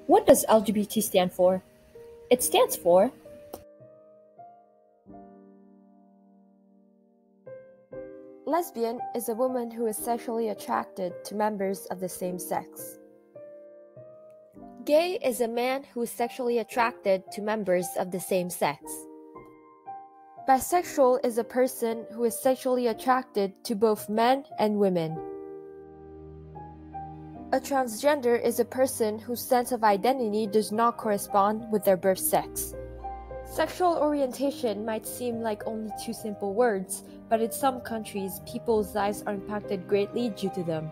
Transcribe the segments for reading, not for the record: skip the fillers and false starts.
What does LGBT stand for? It stands for Lesbian is a woman who is sexually attracted to members of the same sex. Gay is a man who is sexually attracted to members of the same sex. Bisexual is a person who is sexually attracted to both men and women. A transgender is a person whose sense of identity does not correspond with their birth sex. Sexual orientation might seem like only two simple words, but in some countries, people's lives are impacted greatly due to them.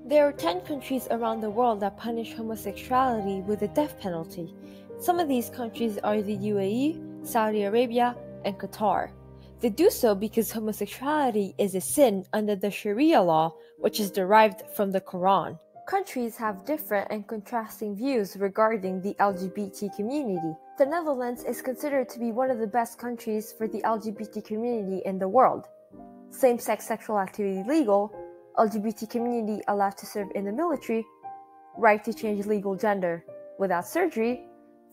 There are 10 countries around the world that punish homosexuality with the death penalty. Some of these countries are the UAE, Saudi Arabia, and Qatar. They do so because homosexuality is a sin under the Sharia law, which is derived from the Quran. Countries have different and contrasting views regarding the LGBT community. The Netherlands is considered to be one of the best countries for the LGBT community in the world. Same-sex sexual activity legal, LGBT community allowed to serve in the military, right to change legal gender without surgery,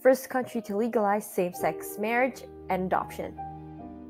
first country to legalize same-sex marriage and adoption.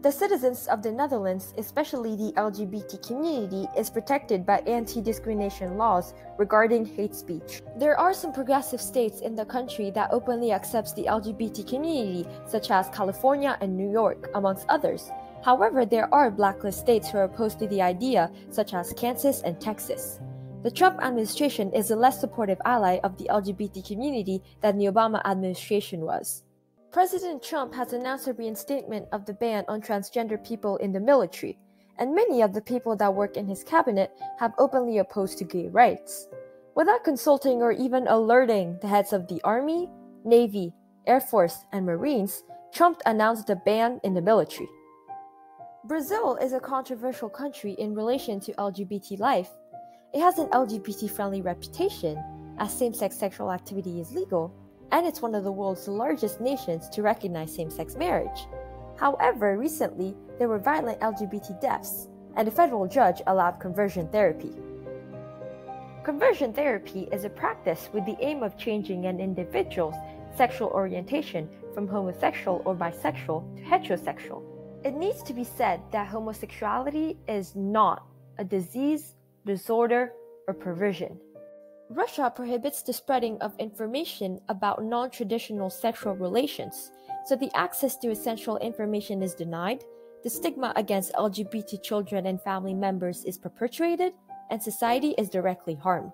The citizens of the Netherlands, especially the LGBT community, is protected by anti-discrimination laws regarding hate speech. There are some progressive states in the country that openly accepts the LGBT community, such as California and New York, amongst others. However, there are blacklist states who are opposed to the idea, such as Kansas and Texas. The Trump administration is a less supportive ally of the LGBT community than the Obama administration was. President Trump has announced a reinstatement of the ban on transgender people in the military, and many of the people that work in his cabinet have openly opposed to gay rights. Without consulting or even alerting the heads of the Army, Navy, Air Force, and Marines, Trump announced the ban in the military. Brazil is a controversial country in relation to LGBT life. It has an LGBT-friendly reputation, as same-sex sexual activity is legal, and it's one of the world's largest nations to recognize same-sex marriage. However, recently, there were violent LGBT deaths, and a federal judge allowed conversion therapy. Conversion therapy is a practice with the aim of changing an individual's sexual orientation from homosexual or bisexual to heterosexual. It needs to be said that homosexuality is not a disease, disorder, or perversion. Russia prohibits the spreading of information about non-traditional sexual relations, so the access to essential information is denied, the stigma against LGBT children and family members is perpetuated, and society is directly harmed.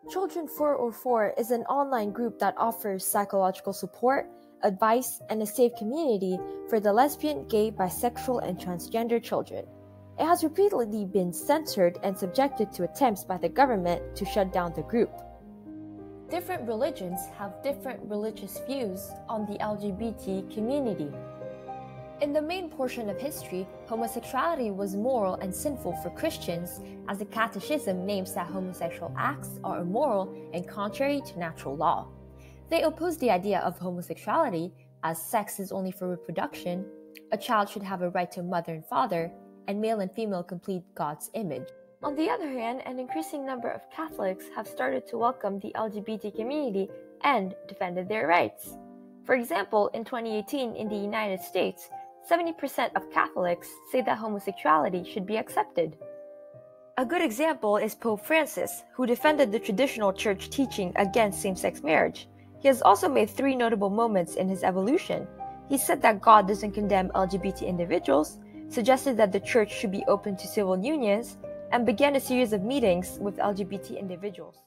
Children 404 is an online group that offers psychological support, advice, and a safe community for the lesbian, gay, bisexual, and transgender children. It has repeatedly been censored and subjected to attempts by the government to shut down the group. Different religions have different religious views on the LGBT community. In the main portion of history, homosexuality was moral and sinful for Christians, as the Catechism names that homosexual acts are immoral and contrary to natural law. They oppose the idea of homosexuality, as sex is only for reproduction, a child should have a right to mother and father, and male and female complete God's image. On the other hand, an increasing number of Catholics have started to welcome the LGBT community and defended their rights. For example, in 2018 in the United States, 70% of Catholics say that homosexuality should be accepted. A good example is Pope Francis, who defended the traditional church teaching against same-sex marriage. He has also made 3 notable moments in his evolution. He said that God doesn't condemn LGBT individuals, suggested that the church should be open to civil unions, and began a series of meetings with LGBT individuals.